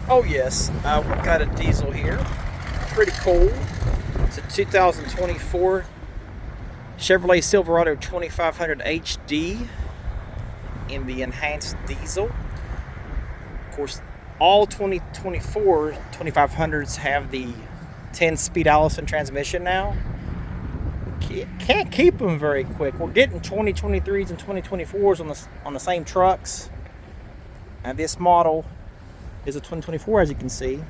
Oh yes, we've got a diesel here. Pretty cool. It's a 2024 Chevrolet Silverado 2500 HD in the enhanced diesel. Of course, all 2024 2500s have the 10-speed Allison transmission now. Can't keep them very quick. We're getting 2023s and 2024s on the same trucks. And this model is a 2024, as you can see.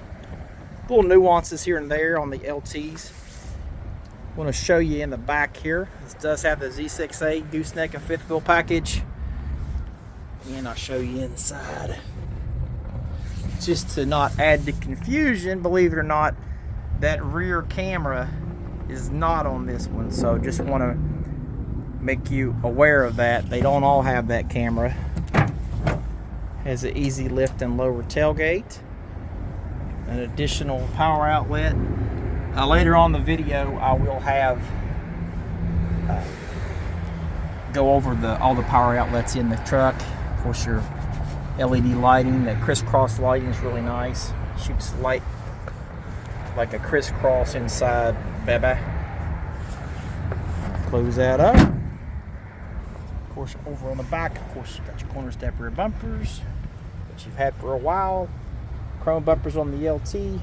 Little nuances here and there on the LTs. I want to show you in the back here. This does have the Z6A gooseneck and fifth wheel package. And I'll show you inside. Just to not add to confusion, believe it or not, that rear camera is not on this one. So just want to make you aware of that. They don't all have that camera. Has an easy lift and lower tailgate. An additional power outlet. Later on in the video, I will have go over all the power outlets in the truck. Of course, your LED lighting, that crisscross lighting is really nice. Shoots light like a crisscross inside, baby. Close that up. Of course, over on the back, of course, you got your corner step rear bumpers, which you've had for a while. Chrome bumpers on the LT.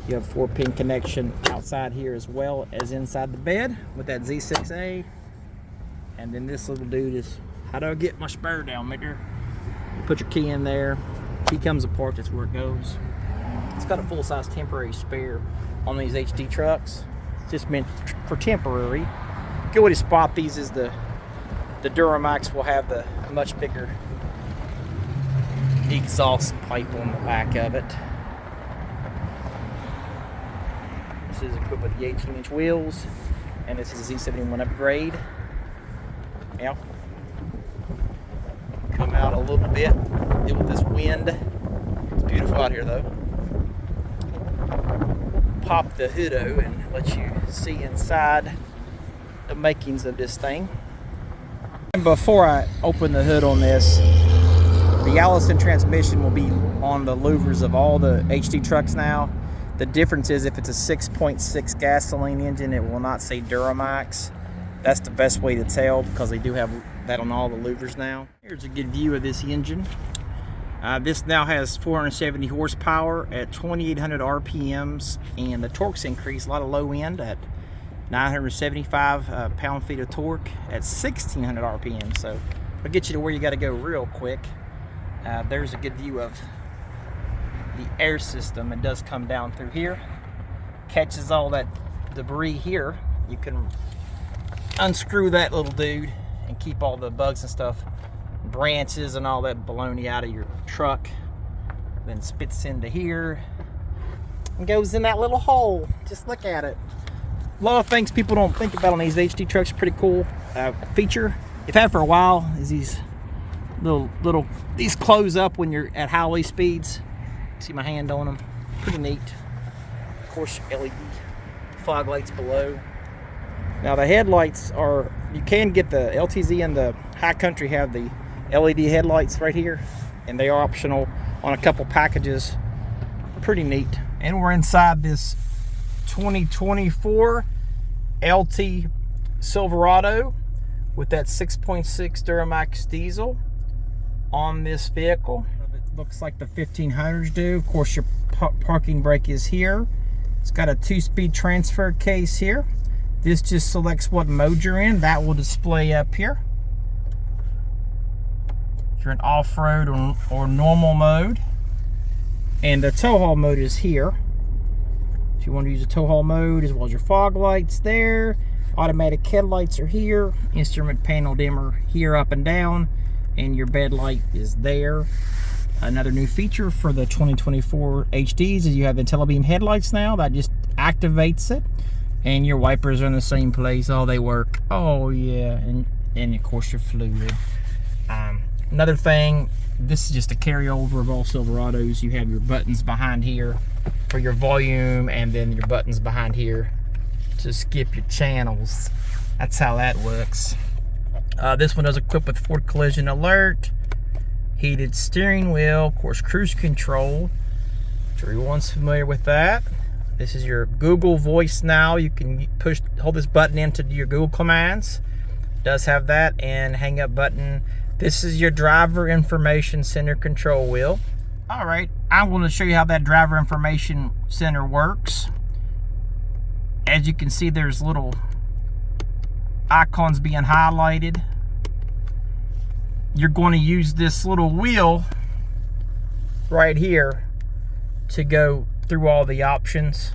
You have 4-pin connection outside here as well as inside the bed with that Z6A. And then this little dude is, how do I get my spare down, Micker? You put your key in there. Key comes apart, that's where it goes. It's got a full-size temporary spare on these HD trucks. It's just meant for temporary. Good way to spot these is the Duramax will have the much bigger exhaust pipe on the back of it. This is equipped with the 18-inch wheels, and this is a Z71 upgrade. Now, come out a little bit, deal with this wind. It's beautiful out here though. Pop the hood and let you see inside the makings of this thing. And before I open the hood on this, the Allison transmission will be on the louvers of all the HD trucks now. The difference is if it's a 6.6 gasoline engine, it will not say Duramax. That's the best way to tell because they do have that on all the louvers now. Here's a good view of this engine. This now has 470 horsepower at 2,800 RPMs, and the torque's increased, a lot of low end at 975 pound-feet of torque at 1,600 RPM. So it'll get you to where you got to go real quick. There's a good view of the air system. It does come down through here, catches all that debris here. You can unscrew that little dude and keep all the bugs and stuff, branches and all that baloney out of your truck. Then spits into here and goes in that little hole. Just look at it. A lot of things people don't think about on these HD trucks. Pretty cool feature you've had for a while is these these close up when you're at highway speeds. See my hand on them. Pretty neat. Of course, LED fog lights below. Now the headlights are, you can get the LTZ and the High Country have the LED headlights right here, and they are optional on a couple packages. Pretty neat. And we're inside this 2024 LT Silverado with that 6.6 Duramax diesel on this vehicle. It looks like the 1500s do. Of course, your parking brake is here. It's got a 2-speed transfer case here. This just selects what mode you're in. That will display up here. If you're in off-road or normal mode. And the tow haul mode is here. If you want to use a tow haul mode, as well as your fog lights there. Automatic headlights are here. Instrument panel dimmer here, up and down. And your bed light is there. Another new feature for the 2024 HDs is you have the IntelliBeam headlights now. That just activates it. And your wipers are in the same place. Oh, they work. Oh, yeah. And of course, your fluid. Another thing, this is just a carryover of all Silverados. You have your buttons behind here for your volume, and then your buttons behind here to skip your channels. That's how that works. This one is equipped with Ford Collision Alert, heated steering wheel, of course, cruise control. sure everyone's familiar with that. This is your Google Voice now. You can hold this button into your Google commands. It does have that, and hang up button. This is your driver information center control wheel. All right, I'm going to show you how that driver information center works. As you can see, there's little icons being highlighted. You're going to use this little wheel right here to go through all the options.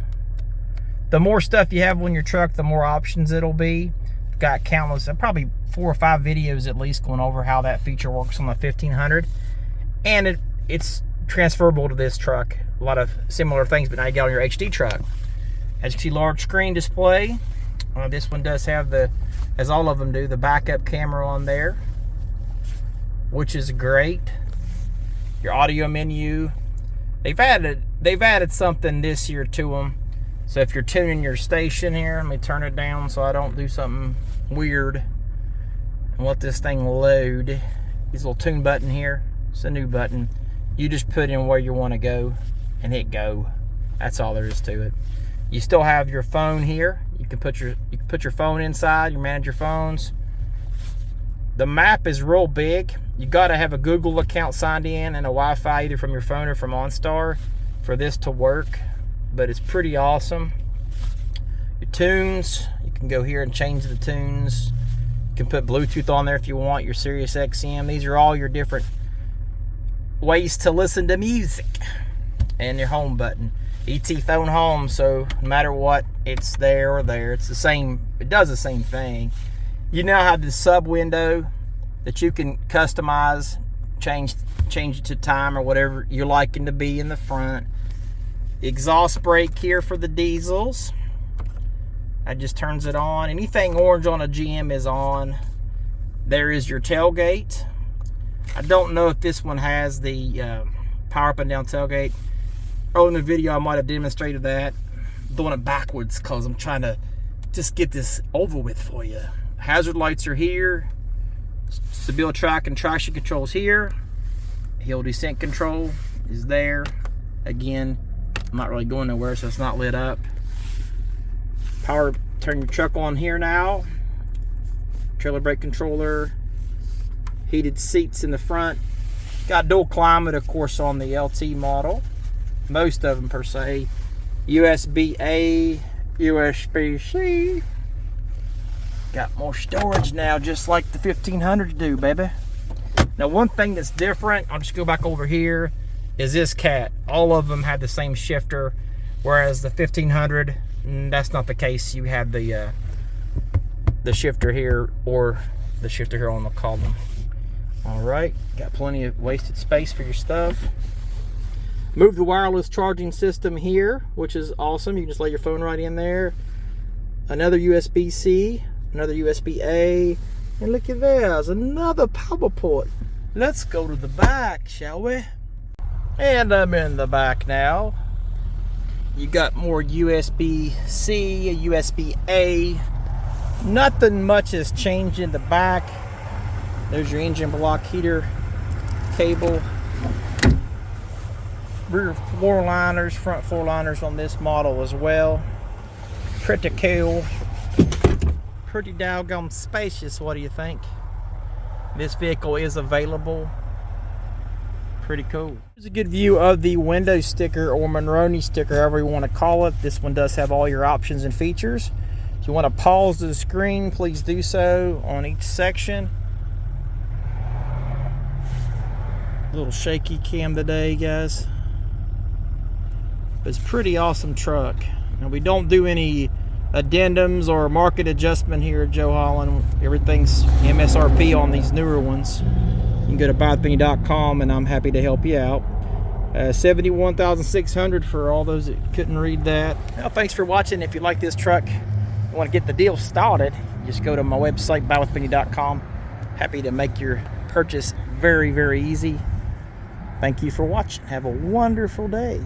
The more stuff you have on your truck, the more options it'll be. Got countless, probably 4 or 5 videos at least going over how that feature works on the 1500, and it's transferable to this truck. A lot of similar things, but now you got on your HD truck. As you can see, large screen display. This one does have the, as all of them do, the backup camera on there, which is great. Your audio menu. They've added something this year to them. So if you're tuning your station here, let me turn it down so I don't do something weird and let this thing load. This little tune button here, it's a new button. You just put in where you want to go and hit go. That's all there is to it. You still have your phone here. You can put your phone inside. You manage your phones. The map is real big. You got to have a Google account signed in and a Wi-Fi either from your phone or from OnStar for this to work. But it's pretty awesome. Your tunes, you can go here and change the tunes. You can put Bluetooth on there if you want, your Sirius XM. These are all your different ways to listen to music. And your home button. ET phone home, so no matter what, it's there or there. It's the same, it does the same thing. You now have this sub window that you can customize, change it to time or whatever you're liking to be in the front. Exhaust brake here for the diesels. That just turns it on. Anything orange on a GM is on. There is your tailgate. I don't know if this one has the power up and down tailgate. Earlier in the video I might have demonstrated that. I'm doing it backwards because I'm trying to just get this over with for you. Hazard lights are here. Stability track and traction controls here. Hill descent control is there. Again, I'm not really going nowhere, so it's not lit up. Power, turn your truck on here now. Trailer brake controller. Heated seats in the front. Got dual climate, of course, on the LT model. Most of them, per se. USB-A, USB-C. Got more storage now, just like the 1500 do, baby. Now, one thing that's different, I'll just go back over here, is this cat. All of them have the same shifter, whereas the 1500, that's not the case. You have the shifter here, or the shifter here on the column. All right, got plenty of wasted space for your stuff. Move the wireless charging system here, which is awesome. You can just lay your phone right in there. Another USB-C, another USB-A, and look at there's another power port. Let's go to the back, shall we? And I'm in the back now. You got more USB-C, a USB-A. Nothing much has changed in the back. There's your engine block heater cable. Rear floor liners, front floor liners on this model as well. Pretty cool. Pretty doggone spacious, what do you think? This vehicle is available. Pretty cool. Here's a good view of the window sticker or Monroney sticker, however you want to call it. This one does have all your options and features. If you want to pause the screen, please do so on each section. A little shaky cam today, guys. But it's a pretty awesome truck. Now, we don't do any addendums or market adjustment here at Joe Holland. Everything's MSRP on these newer ones. You can go to buywithbenny.com and I'm happy to help you out. $71,600 for all those that couldn't read that. Well, thanks for watching. If you like this truck, you want to get the deal started, just go to my website, buywithbenny.com. Happy to make your purchase very, very easy. Thank you for watching. Have a wonderful day.